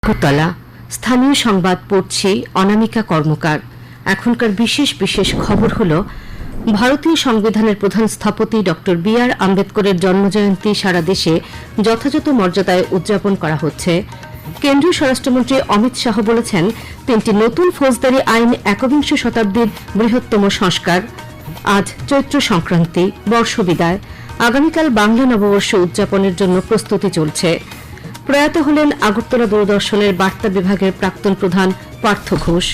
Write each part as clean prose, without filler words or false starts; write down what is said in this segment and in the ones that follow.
আগরতলা স্থানীয় সংবাদ পড়ছি অনামিকা কর্মকার। এখনকার বিশেষ বিশেষ খবর হল, ভারতীয় সংবিধানের প্রধান স্থপতি ডক্টর বি.আর. আম্বেদকরের জন্মজয়ন্তী সারা দেশে যথাযথ মর্যাদায় উদযাপন করা হচ্ছে। কেন্দ্রীয় স্বরাষ্ট্রমন্ত্রী অমিত শাহ বলেছেন, 3টি নতুন ফৌজদারি আইন একবিংশ শতাব্দীর বৃহত্তম সংস্কার। আজ চৈত্র সংক্রান্তি, বর্ষবিদায়। আগামীকাল বাংলা নববর্ষ উদযাপনের জন্য প্রস্তুতি চলছে। প্রয়াত হলেন আগরতলা দূরদর্শনের বার্তা বিভাগের প্রাক্তন প্রধান পার্থ ঘোষ।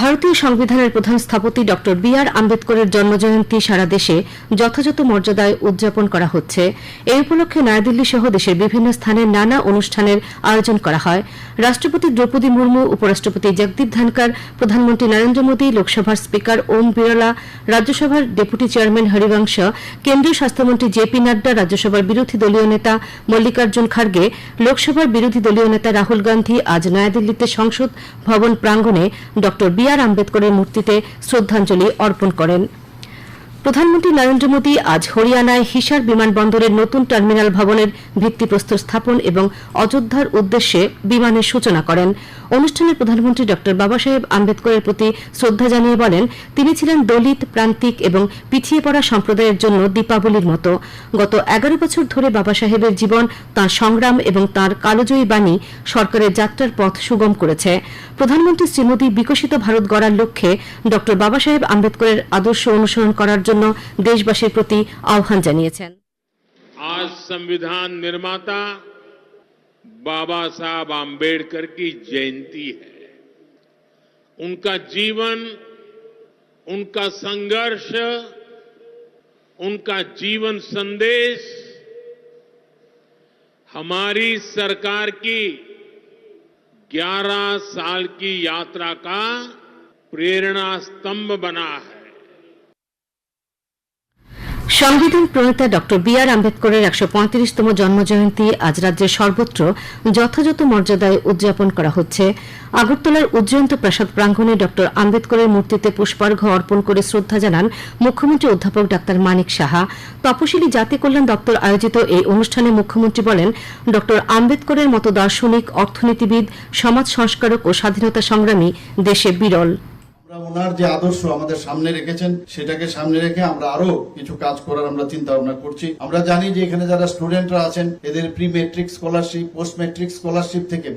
ভারতীয় সংবিধানের প্রধান স্থপতি ডক্টর বি.আর. আম্বেদকরের জন্মজয়ন্তী সারা দেশে যথাযথ মর্যাদায় উদযাপন করা হচ্ছে। এই উপলক্ষে নয়াদিল্লি সহ দেশের বিভিন্ন স্থানে নানা অনুষ্ঠানের আয়োজন করা হয়। রাষ্ট্রপতি দ্রৌপদী মুর্মু, উপরাষ্ট্রপতি জগদীপ ধনকর, প্রধানমন্ত্রী নরেন্দ্র মোদী, লোকসভার স্পিকার ওম বিরলা, রাজ্যসভার ডেপুটি চেয়ারম্যান হরিবংশ, কেন্দ্রীয় স্বাস্থ্যমন্ত্রী জে.পি. নাড্ডা, রাজ্যসভার বিরোধী দলীয় নেতা মল্লিকার্জুন খার্গে, লোকসভার বিরোধী দলীয় নেতা রাহুল গান্ধী আজ নয়াদিল্লিতে সংসদ ভবন প্রাঙ্গণে ডক্টর বি.আর. আম্বেদকরের মূর্তিতে শ্রদ্ধাঞ্জলি অর্পণ করেন। প্রধানমন্ত্রী নরেন্দ্র মোদী আজ হরিয়ানায় হিসার বিমানবন্দরের নতুন টার্মিনাল ভবনের ভিত্তিপ্রস্তর স্থাপন এবং অযোধ্যার উদ্দেশ্যে বিমানের সূচনা করেন। অনুষ্ঠানে প্রধানমন্ত্রী ডক্টর বাবাসাহেব আম্বেদকরের প্রতি শ্রদ্ধা জানিয়ে বলেন, তিনি ছিলেন দলিত, প্রান্তিক এবং পিছিয়ে পড়া সম্প্রদায়ের জন্য দীপাবলির মতো। গত 11 বছর ধরে বাবাসাহেবের জীবন, তাঁর সংগ্রাম এবং তাঁর কালজয়ী বাণী সরকারের যাত্রার পথ সুগম করেছে। প্রধানমন্ত্রী শ্রী মোদী বিকশিত ভারত গড়ার লক্ষ্যে ডক্টর বাবাসাহেব আম্বেদকরের আদর্শ অনুসরণ করার জন্য দেশবাসীর প্রতি আহ্বান জানিয়েছেন। आज संविधान निर्माता बाबा साहब आम्बेडकर की जयंती है। उनका जीवन, उनका संघर्ष, उनका जीवन संदेश हमारी सरकार की 11 साल की यात्रा का प्रेरणा स्तंभ बना है। সংবিধান প্রণেতা ডক্টর বি.আর. আম্বেদকরের 135তম জন্মজয়ন্তী আজ রাজ্যের সর্বত্র যথাযথ মর্যাদায় উদযাপন করা হচ্ছে। আগরতলার উজ্জয়ন্ত প্রাসাদ প্রাঙ্গণে ডক্টর আম্বেদকরের মূর্তিতে পুষ্পার্ঘ্য অর্পণ করে শ্রদ্ধা জানান মুখ্যমন্ত্রী অধ্যাপক ডাক্তার মানিক সাহা। তপশিলি জাতি কল্যাণ দপ্তর আয়োজিত এই অনুষ্ঠানে মুখ্যমন্ত্রী বলেন, ডক্টর আম্বেদকরের মতো দার্শনিক, অর্থনীতিবিদ, সমাজ সংস্কারক ও স্বাধীনতা সংগ্রামী দেশে বিরল। ওনার যে আদর্শ আমাদের সামনে রেখেছেন, সেটাকে সামনে রেখে আমরা আরো কিছু কাজ করার আমরা চিন্তা ভাবনা করছি। আমরা জানি যে এখানে যারা স্টুডেন্টরা আছেন, এদের pre metric scholarship, post metric scholarship থেকে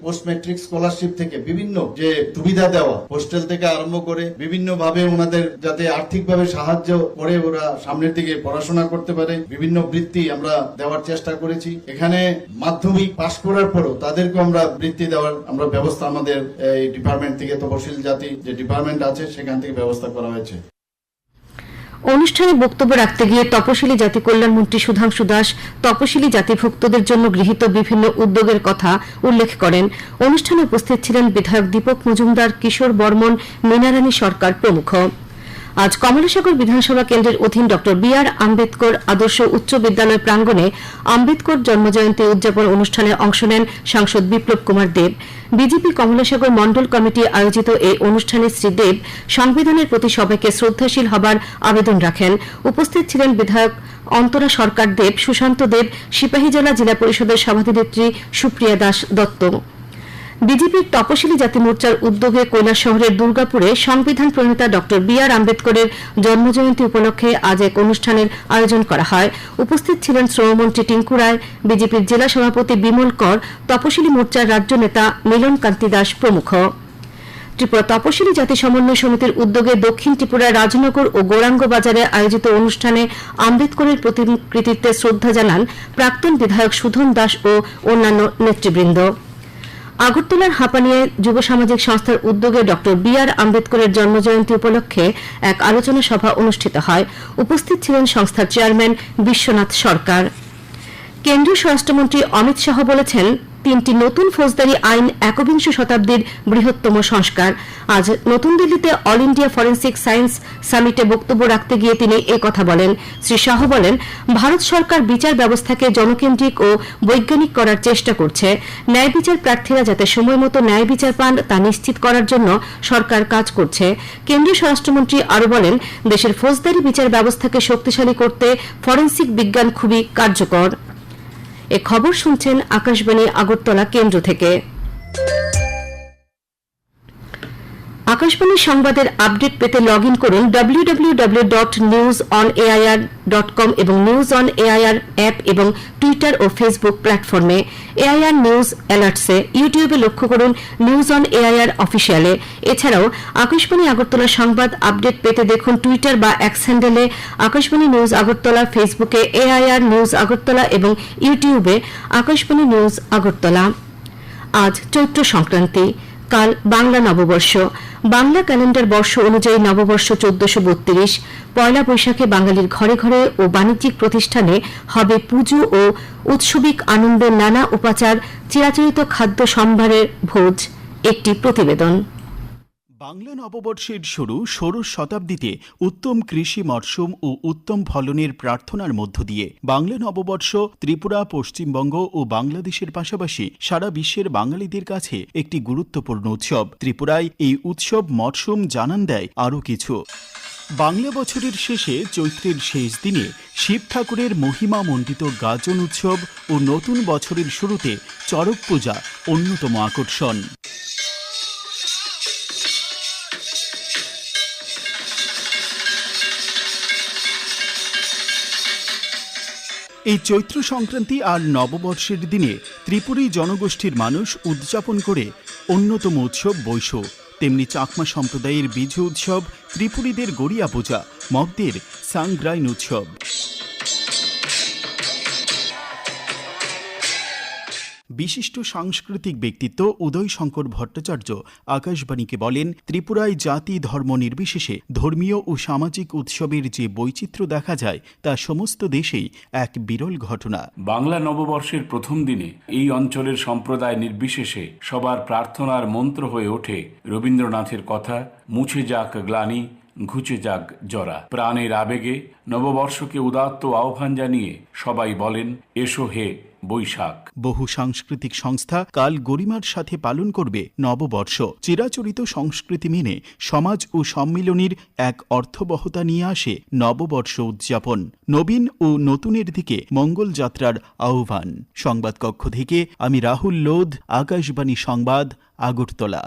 পোস্ট মেট্রিক স্কলারশিপ থেকে বিভিন্ন যে সুবিধা দেওয়া, হোস্টেল থেকে আরম্ভ করে বিভিন্ন ভাবে ওনাদের যাতে আর্থিকভাবে সাহায্য করে ওরা সামনের দিকে পড়াশোনা করতে পারে, বিভিন্ন বৃত্তি আমরা দেওয়ার চেষ্টা করেছি। এখানে মাধ্যমিক পাশ করার পরও তাদেরকে আমরা বৃত্তি দেওয়ার আমরা ব্যবস্থা আমাদের এই ডিপার্টমেন্ট থেকে, তপশিল জাতি যে ডিপার্টমেন্ট আছে সেখান থেকে ব্যবস্থা করা হয়েছে। অনুষ্ঠানে বক্তব্য রাখতে গিয়ে তপশিলি জাতি কল্যাণ মন্ত্রী সুধাংশু দাস তপশিলি জাতিভুক্তদের জন্য গৃহীত বিভিন্ন উদ্যোগের কথা উল্লেখ করেন। অনুষ্ঠানে উপস্থিত ছিলেন বিধায়ক দীপক মজুমদার, কিশোর বর্মন, মীনারানী সরকার প্রমুখ। আজ কমলাসাগর বিধানসভা কেন্দ্রের অধীন ডক্টর বি.আর. আম্বেদকর আদর্শ উচ্চ বিদ্যালয় প্রাঙ্গণে আম্বেদকর জন্মজয়ন্তী উদযাপন অনুষ্ঠানে অংশ নেন সাংসদ বিপ্লব কুমার দেব। বিজেপি কমলাসাগর মন্ডল কমিটি আয়োজিত এই অনুষ্ঠানে শ্রী দেব সংবিধানের প্রতি সবাইকে শ্রদ্ধাশীল হবার আবেদন রাখেন। উপস্থিত ছিলেন বিধায়ক অন্তরা সরকার দেব, সুশান্ত দেব, সিপাহীজলা জেলা পরিষদের সভাধিনেত্রী সুপ্রিয়া দাস দত্ত। বিজেপির তপশিলি জাতি মোর্চার উদ্যোগে কৈলাসহরের দুর্গাপুরে সংবিধান প্রণেতা ডক্টর বি.আর. আম্বেদকরের জন্মজয়ন্তী উপলক্ষে আজ এক অনুষ্ঠানের আয়োজন করা হয়। উপস্থিত ছিলেন শ্রমমন্ত্রী টিঙ্কু রায়, বিজেপির জেলা সভাপতি বিমল কর, তপশিলি মোর্চার রাজ্য নেতা মিলন কান্তি দাস প্রমুখ। ত্রিপুরা তপশিলি জাতি সমন্বয় সমিতির উদ্যোগে দক্ষিণ ত্রিপুরার রাজনগর ও গৌরাঙ্গ বাজারে আয়োজিত অনুষ্ঠানে আম্বেদকরের প্রতিকৃতিতে শ্রদ্ধা জানান প্রাক্তন বিধায়ক সুধন দাস ও অন্যান্য নেতৃবৃন্দ। আগরতলার হাঁপানিয়ায় যুব সামাজিক সংস্থার উদ্যোগে ডক্টর বি.আর. আম্বেদকরের জন্মজয়ন্তী উপলক্ষে এক আলোচনা সভা অনুষ্ঠিত হয়। উপস্থিত ছিলেন সংস্থার চেয়ারম্যান বিশ্বনাথ সরকার। কেন্দ্রীয় স্বরাষ্ট্রমন্ত্রী অমিত শাহ বলেছেন, 3টি নতুন ফৌজদারি আইন একবিংশ শতাব্দীর বৃহত্তম সংস্কার। আজ নতুন দিল্লিতে অল ইন্ডিয়া ফরেন্সিক সায়েন্স সামিটে বক্তব্য রাখতে গিয়ে তিনি একথা বলেন। শ্রী শাহ বলেন, ভারত সরকার বিচার ব্যবস্থাকে জনকেন্দ্রিক ও বৈজ্ঞানিক করার চেষ্টা করছে। ন্যায় বিচার প্রার্থীরা যাতে সময়মতো ন্যায় বিচার পান তা নিশ্চিত করার জন্য সরকার কাজ করছে। কেন্দ্রীয় স্বরাষ্ট্রমন্ত্রী আরও বলেন, দেশের ফৌজদারি বিচার ব্যবস্থাকে শক্তিশালী করতে ফরেন্সিক বিজ্ঞান খুবই কার্যকর। এ খবর শুনছেন আকাশবাণী আগরতলা কেন্দ্র থেকে। আকাশবাণী সংবাদের আপডেট পেতে লগ ইন করুন www.newsonair.com এবং নিউজ অন এআইআর অ্যাপ এবং টুইটার ও ফেসবুক প্ল্যাটফর্মে। এআইআর নিউজ অ্যালার্টসে ইউটিউবে লক্ষ্য করুন নিউজ অন এআইআর অফিসিয়ালে। এছাড়াও আকাশবাণী আগরতলা সংবাদ আপডেট পেতে দেখুন টুইটার বা এক্স হ্যান্ডেলে আকাশবাণী নিউজ আগরতলা, ফেসবুকে এআইআর নিউজ আগরতলা এবং ইউটিউবে আকাশবাণী নিউজ আগরতলা। আজ চৈত্র সংক্রান্তি, কাল বাংলা নববর্ষ। বাংলা ক্যালেন্ডার বর্ষ অনুযায়ী নববর্ষ 1432। পয়লা বৈশাখে বাঙালির ঘরে ঘরে ও বাণিজ্যিক প্রতিষ্ঠানে হবে পুজো ও উৎসবিক আনন্দের নানা উপাচার, চিরাচরিত খাদ্য সম্ভারের ভোজ। একটি প্রতিবেদন। বাংলা নববর্ষের শুরু ষোড়শ শতাব্দীতে উত্তম কৃষি মরশুম ও উত্তম ফলনের প্রার্থনার মধ্য দিয়ে। বাংলা নববর্ষ ত্রিপুরা, পশ্চিমবঙ্গ ও বাংলাদেশের পাশাপাশি সারা বিশ্বের বাঙালিদের কাছে একটি গুরুত্বপূর্ণ উৎসব। ত্রিপুরায় এই উৎসব মরশুম জানান দেয় আরও কিছু। বাংলা বছরের শেষে চৈত্রের শেষ দিনে শিব ঠাকুরের মহিমা মণ্ডিত গাজন উৎসব ও নতুন বছরের শুরুতে চড়ক পূজা অন্যতম আকর্ষণ। এই চৈত্র সংক্রান্তি আর নববর্ষের দিনে ত্রিপুরী জনগোষ্ঠীর মানুষ উদযাপন করে অন্যতম উৎসব বৈশ। তেমনি চাকমা সম্প্রদায়ের বিজু উৎসব, ত্রিপুরীদের গড়িয়া পূজা, মগদের সাংগ্রাইন উৎসব। বিশিষ্ট সাংস্কৃতিক ব্যক্তিত্ব উদয় শঙ্কর ভট্টাচার্য আকাশবাণীকে বলেন, ত্রিপুরায় জাতি ধর্ম নির্বিশেষে ধর্মীয় ও সামাজিক উৎসবের যে বৈচিত্র্য দেখা যায় তা সমস্ত দেশেই এক বিরল ঘটনা। বাংলা নববর্ষের প্রথম দিনে এই অঞ্চলের সম্প্রদায় নির্বিশেষে সবার প্রার্থনার মন্ত্র হয়ে ওঠে রবীন্দ্রনাথের কথা, মুছে যাক গ্লানি, ঘুচে যাক জরা। প্রাণের আবেগে নববর্ষকে উদাত্ত আহ্বান জানিয়ে সবাই বলেন, এসো হে বৈশাখ। বহু সাংস্কৃতিক সংস্থা কাল গরিমার সাথে পালন করবে নববর্ষ। চিরাচরিত সংস্কৃতি মেনে সমাজ ও সম্মিলনীর এক অর্থবহতা নিয়ে আসে নববর্ষ উদযাপন। নবীন ও নতুনের দিকে মঙ্গল যাত্রার আহ্বান। সংবাদ কক্ষ থেকে আমি রাহুল লোধ, আকাশবাণী সংবাদ, আগরতলা।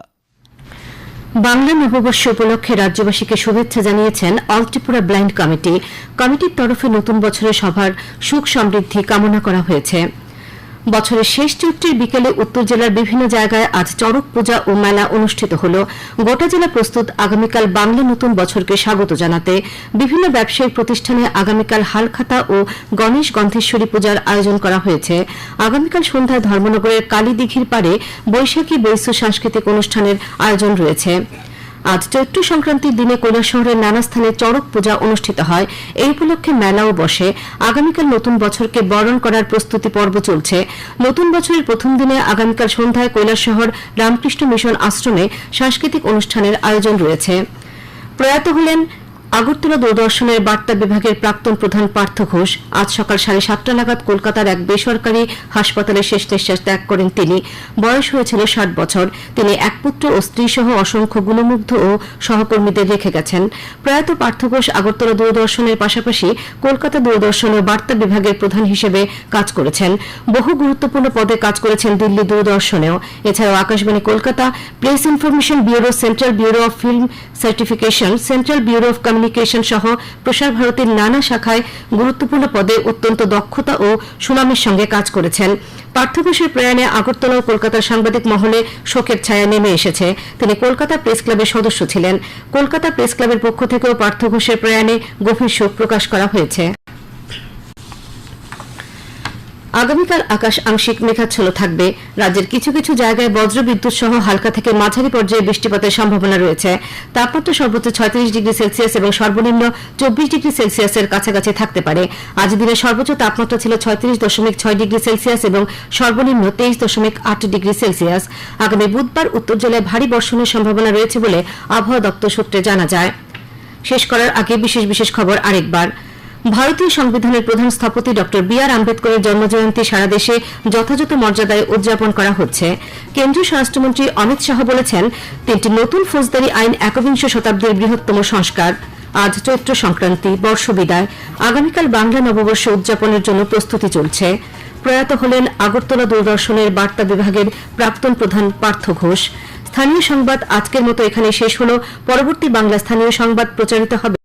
বাংলা নববর্ষ উপলক্ষে রাজ্যবাসীকে শুভেচ্ছা জানিয়েছেন অল ত্রিপুরা ব্লাইন্ড কমিটি। কমিটির তরফে নতুন বছরের সভার সুখ সমৃদ্ধি কামনা করা হয়েছে। বছরের শেষ চৈত্রের বিকেলে উত্তর জেলার বিভিন্ন জায়গায় আজ চড়ক পূজা ও মেলা অনুষ্ঠিত হল। গোটা জেলা প্রস্তুত আগামীকাল বাংলা নতুন বছরকে স্বাগত জানাতে। বিভিন্ন ব্যবসায়িক প্রতিষ্ঠানে আগামীকাল হালখাতা ও গণেশ গন্ধেশ্বরী পূজার আয়োজন করা হয়েছে। আগামীকাল সন্ধ্যায় ধর্মনগরের কালীদিঘির পাড়ে বৈশাখী বৈশ্য সাংস্কৃতিক অনুষ্ঠানের আয়োজন রয়েছে। আজ চৈত্র সংক্রান্তির দিনে কৈলাসহরের নানা স্থানে চড়ক পূজা অনুষ্ঠিত হয়। এই উপলক্ষে মেলাও বসে। আগামীকাল নতুন বছরকে বরণ করার প্রস্তুতি পর্ব চলছে। নতুন বছরের প্রথম দিনে আগামীকাল সন্ধ্যায় কৈলাসহর রামকৃষ্ণ মিশন আশ্রমে সাংস্কৃতিক অনুষ্ঠানের আয়োজন রয়েছে। প্রয়াত হলেন আগরতলা দূরদর্শনের বার্তা বিভাগের প্রাক্তন প্রধান পার্থ ঘোষ। আজ সকাল 7:30 নাগাদ কলকাতার এক বেসরকারি হাসপাতালে শেষ নিঃশ্বাস ত্যাগ করেন তিনি। বয়স হয়েছিল 60 বছর। তিনি এক পুত্র ও স্ত্রী সহ অসংখ্য গুণমুগ্ধ ও সহকর্মীদের রেখে গেছেন। প্রয়াত পার্থ ঘোষ আগরতলা দূরদর্শনের পাশাপাশি কলকাতা দূরদর্শনের বার্তা বিভাগের প্রধান হিসেবে কাজ করেছেন। বহু গুরুত্বপূর্ণ পদে কাজ করেছেন দিল্লি দূরদর্শনেও। এছাড়াও Akashvani Kolkata, press information bureau, central bureau of film certification, central bureau of communication সহ প্রসার ভারতীর নানা শাখায় গুরুত্বপূর্ণ পদে অত্যন্ত দক্ষতা ও সুনামের সঙ্গে কাজ করেছেন। পার্থ ঘোষের প্রয়াণে আগরতলা ও কলকাতার সাংবাদিক মহলে শোকের ছায়া নেমে এসেছে। তিনি কলকাতা প্রেস ক্লাবের সদস্য ছিলেন। কলকাতা প্রেস ক্লাবের পক্ষ থেকেও পার্থ ঘোষের প্রয়াণে গভীর শোক প্রকাশ করা হয়েছে। আগামীকাল আকাশ আংশিক মেঘাচ্ছন্ন থাকবে। রাজ্যের কিছু কিছু জায়গায় বজ্রবিদ্যুৎ সহ হালকা থেকে মাঝারি পর্যায়ে বৃষ্টিপাতের সম্ভাবনা রয়েছে। তাপমাত্রা সর্বোচ্চ 36 ডিগ্রি সেলসিয়াস এবং সর্বনিম্ন 24 ডিগ্রি সেলসিয়াসের কাছাকাছি থাকতে পারে। আজ দিনের সর্বোচ্চ তাপমাত্রা ছিল 36.6 ডিগ্রি সেলসিয়াস এবং সর্বনিম্ন 23.8 ডিগ্রি সেলসিয়াস। আগামী বুধবার উত্তর জেলায় ভারী বর্ষণের সম্ভাবনা রয়েছে বলে আবহাওয়া দপ্তর সূত্রে জানা যায়। শেষ করার আগে বিশেষ খবর আরেকবার। ভারতীয় সংবিধানের প্রধান স্থপতি ড বি আর আম্বেদকরের জন্মজয়ন্তী সারা দেশে যথাযথ মর্যাদায় উদযাপন করা হচ্ছে। কেন্দ্রীয় স্বরাষ্ট্রমন্ত্রী অমিত শাহ বলেছেন, 3টি নতুন ফৌজদারি আইন একবিংশ শতাব্দীর বৃহত্তম সংস্কার। আজ চৈত্র সংক্রান্তি, বর্ষবিদায়। আগামীকাল বাংলা নববর্ষ উদযাপনের জন্য প্রস্তুতি চলছে। প্রয়াত হলেন আগরতলা দূরদর্শনের বার্তা বিভাগের প্রাক্তন প্রধান পার্থ ঘোষ। স্থানীয় সংবাদ আজকের মতো এখানে শেষ হল। পরবর্তী বাংলা স্থানীয় সংবাদ প্রচারিত হবে